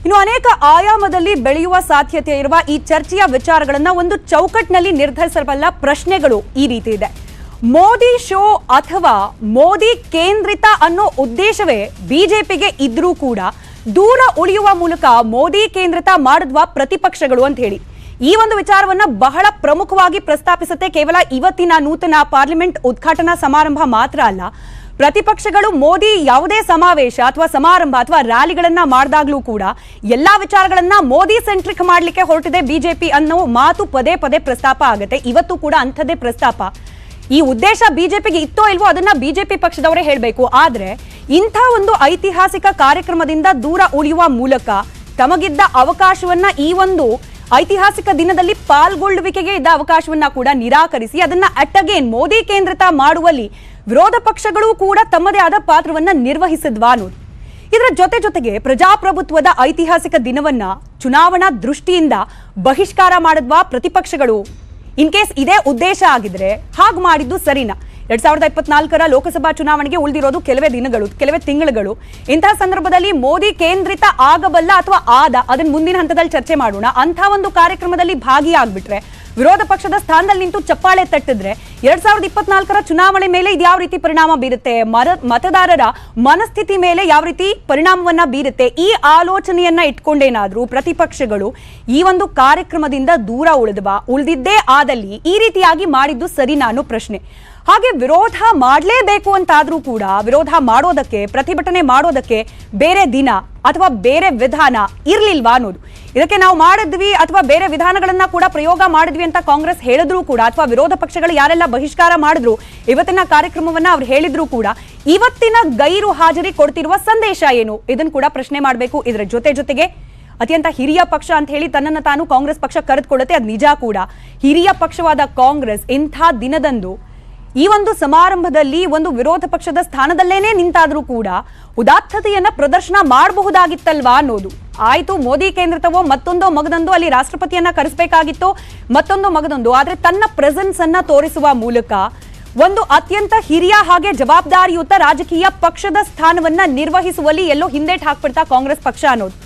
ಇನ್ನು ಅನೇಕ ಆಯಾಮದಲ್ಲಿ ಬೆಳೆಯುವ ಸಾಧ್ಯತೆ ಇರುವ ಈ ಚರ್ಚೆಯ ವಿಚಾರಗಳನ್ನ ಒಂದು ಚೌಕಟ್ಟಿನಲ್ಲಿ ನಿರ್ಧರಿಸಬಲ್ಲ ಪ್ರಶ್ನೆಗಳು ಈ ರೀತಿ ಇದೆ. ಮೋದಿ ಶೋ ಅಥವಾ ಮೋದಿ ಕೇಂದ್ರಿತ ಅನ್ನೋ ಉದ್ದೇಶವೇ ಬಿಜೆಪಿಗೆ ಇದ್ರೂ ಕೂಡ ದೂರ ಉಳಿಯುವ ಮೂಲಕ ಮೋದಿ ಕೇಂದ್ರಿತ ಮಾಡಿದ್ವಾ ಪ್ರತಿಪಕ್ಷಗಳು ಅಂತ ಹೇಳಿ ಈ ಒಂದು ವಿಚಾರವನ್ನ ಬಹಳ ಪ್ರಮುಖವಾಗಿ ಪ್ರಸ್ತಾಪಿಸುತ್ತೆ. ಕೇವಲ ಇವತ್ತಿನ ನೂತನ ಪಾರ್ಲಿಮೆಂಟ್ ಉದ್ಘಾಟನಾ ಸಮಾರಂಭ ಮಾತ್ರ ಅಲ್ಲ, ಪ್ರತಿಪಕ್ಷಗಳು ಮೋದಿ ಯಾವುದೇ ಸಮಾವೇಶ ಅಥವಾ ಸಮಾರಂಭ ಅಥವಾ ರ್ಯಾಲಿಗಳನ್ನ ಮಾಡಿದಾಗ್ಲೂ ಕೂಡ ಎಲ್ಲಾ ವಿಚಾರಗಳನ್ನ ಮೋದಿ ಸೆಂಟ್ರಿಕ್ ಮಾಡ್ಲಿಕ್ಕೆ ಹೊರಟಿದೆ ಬಿಜೆಪಿ ಅನ್ನೋ ಮಾತು ಪದೇ ಪದೇ ಪ್ರಸ್ತಾಪ ಆಗುತ್ತೆ. ಇವತ್ತು ಕೂಡ ಅಂಥದ್ದೇ ಪ್ರಸ್ತಾಪ. ಈ ಉದ್ದೇಶ ಬಿಜೆಪಿಗೆ ಇತ್ತೋ ಇಲ್ವೋ ಅದನ್ನ ಬಿಜೆಪಿ ಪಕ್ಷದವರೇ ಹೇಳಬೇಕು. ಆದ್ರೆ ಇಂಥ ಒಂದು ಐತಿಹಾಸಿಕ ಕಾರ್ಯಕ್ರಮದಿಂದ ದೂರ ಉಳಿಯುವ ಮೂಲಕ ತಮಗಿದ್ದ ಅವಕಾಶವನ್ನ ಈ ಒಂದು ಐತಿಹಾಸಿಕ ದಿನದಲ್ಲಿ ಪಾಲ್ಗೊಳ್ಳುವಿಕೆಗೆ ಇದ್ದ ಅವಕಾಶವನ್ನ ಕೂಡ ನಿರಾಕರಿಸಿ ಅದನ್ನ ಅಗೇನ್ ಮೋದಿ ಕೇಂದ್ರಿತ ಮಾಡುವಲ್ಲಿ ವಿರೋಧ ಪಕ್ಷಗಳು ಕೂಡ ತಮ್ಮದೇ ಆದ ಪಾತ್ರವನ್ನ ನಿರ್ವಹಿಸಿದ್ವಾ ಅನ್ನೋದು. ಇದರ ಜೊತೆಗೆ ಪ್ರಜಾಪ್ರಭುತ್ವದ ಐತಿಹಾಸಿಕ ದಿನವನ್ನ ಚುನಾವಣಾ ದೃಷ್ಟಿಯಿಂದ ಬಹಿಷ್ಕಾರ ಮಾಡಿದ್ವಾ ಪ್ರತಿಪಕ್ಷಗಳು? ಇನ್ ಕೇಸ್ ಇದೇ ಉದ್ದೇಶ ಆಗಿದ್ರೆ ಹಾಗೆ ಮಾಡಿದ್ದು ಸರಿನಾ? 2024ರ ಲೋಕಸಭಾ ಚುನಾವಣೆಗೆ ಉಳಿದಿರೋದು ಕೆಲವೇ ದಿನಗಳು, ಕೆಲವೇ ತಿಂಗಳುಗಳು. ಇಂತಹ ಸಂದರ್ಭದಲ್ಲಿ ಮೋದಿ ಕೇಂದ್ರಿತ ಆಗಬಲ್ಲ ಅಥವಾ ಅದನ್ನ ಮುಂದಿನ ಹಂತದಲ್ಲಿ ಚರ್ಚೆ ಮಾಡೋಣ. ಅಂಥ ಒಂದು ಕಾರ್ಯಕ್ರಮದಲ್ಲಿ ಭಾಗಿಯಾಗ್ಬಿಟ್ರೆ ವಿರೋಧ ಪಕ್ಷದ ಸ್ಥಾನದಲ್ಲಿ ನಿಂತು ಚಪ್ಪಾಳೆ ತಟ್ಟಿದ್ರೆ 2024ರ ಚುನಾವಣೆ ಮೇಲೆ ಇದು ಯಾವ ರೀತಿ ಪರಿಣಾಮ ಬೀರುತ್ತೆ, ಮತದಾರರ ಮನಸ್ಥಿತಿ ಮೇಲೆ ಯಾವ ರೀತಿ ಪರಿಣಾಮವನ್ನ ಬೀರುತ್ತೆ, ಈ ಆಲೋಚನೆಯನ್ನ ಇಟ್ಕೊಂಡೇನಾದ್ರೂ ಪ್ರತಿಪಕ್ಷಗಳು ಈ ಒಂದು ಕಾರ್ಯಕ್ರಮದಿಂದ ದೂರ ಉಳಿದಿದ್ದೇ ಆದಲ್ಲಿ ಈ ರೀತಿಯಾಗಿ ಮಾಡಿದ್ದು ಸರಿನಾ ಅನ್ನೋ ಪ್ರಶ್ನೆ. ಹಾಗೆ ವಿರೋಧ ಮಾಡಲೇಬೇಕು ಅಂತಾದ್ರೂ ಕೂಡ ವಿರೋಧ ಮಾಡೋದಕ್ಕೆ, ಪ್ರತಿಭಟನೆ ಮಾಡೋದಕ್ಕೆ ಬೇರೆ ದಿನ ಅಥವಾ ಬೇರೆ ವಿಧಾನ ಇರ್ಲಿಲ್ವಾ ಅನ್ನೋದು. ಇದಕ್ಕೆ ನಾವು ಮಾಡಿದ್ವಿ ಅಥವಾ ಬೇರೆ ವಿಧಾನಗಳನ್ನ ಕೂಡ ಪ್ರಯೋಗ ಮಾಡಿದ್ವಿ ಅಂತ ಕಾಂಗ್ರೆಸ್ ಹೇಳಿದ್ರು ಕೂಡ ಅಥವಾ ವಿರೋಧ ಪಕ್ಷಗಳು ಯಾರೆಲ್ಲ ಬಹಿಷ್ಕಾರ ಮಾಡಿದ್ರು ಇವತ್ತಿನ ಕಾರ್ಯಕ್ರಮವನ್ನ ಅವ್ರು ಹೇಳಿದ್ರು ಕೂಡ ಇವತ್ತಿನ ಗೈರು ಹಾಜರಿ ಕೊಡ್ತಿರುವ ಸಂದೇಶ ಏನು ಇದನ್ನು ಕೂಡ ಪ್ರಶ್ನೆ ಮಾಡಬೇಕು. ಇದರ ಜೊತೆಗೆ ಅತ್ಯಂತ ಹಿರಿಯ ಪಕ್ಷ ಅಂತ ಹೇಳಿ ತನ್ನನ್ನು ತಾನು ಕಾಂಗ್ರೆಸ್ ಪಕ್ಷ ಕರೆದುಕೊಳ್ಳುತ್ತೆ, ಅದು ನಿಜ ಕೂಡ. ಹಿರಿಯ ಪಕ್ಷವಾದ ಕಾಂಗ್ರೆಸ್ ಇಂಥ ದಿನದಂದು ಈ ಒಂದು ಸಮಾರಂಭದಲ್ಲಿ ಒಂದು ವಿರೋಧ ಪಕ್ಷದ ಸ್ಥಾನದಲ್ಲೇನೆ ನಿಂತಾದ್ರೂ ಕೂಡ ಉದಾತ್ತತೆಯನ್ನ ಪ್ರದರ್ಶನ ಮಾಡಬಹುದಾಗಿತ್ತಲ್ವಾ ಅನ್ನೋದು. ಆಯ್ತು, ಮೋದಿ ಕೇಂದ್ರಿತವೋ ಮತ್ತೊಂದೋ ಮಗದೊಂದು ಅಲ್ಲಿ ರಾಷ್ಟ್ರಪತಿಯನ್ನ ಕರೆಸಬೇಕಾಗಿತ್ತೋ ಮತ್ತೊಂದು ಮಗದೊಂದು, ಆದ್ರೆ ತನ್ನ ಪ್ರೆಸೆನ್ಸ್ ಅನ್ನ ತೋರಿಸುವ ಮೂಲಕ ಒಂದು ಅತ್ಯಂತ ಹಿರಿಯ ಹಾಗೆ ಜವಾಬ್ದಾರಿಯುತ ರಾಜಕೀಯ ಪಕ್ಷದ ಸ್ಥಾನವನ್ನ ನಿರ್ವಹಿಸುವಲ್ಲಿ ಎಲ್ಲೋ ಹಿಂದೇಟ್ ಹಾಕ್ಬಿಡ್ತಾ ಕಾಂಗ್ರೆಸ್ ಪಕ್ಷ ಅನ್ನೋದು.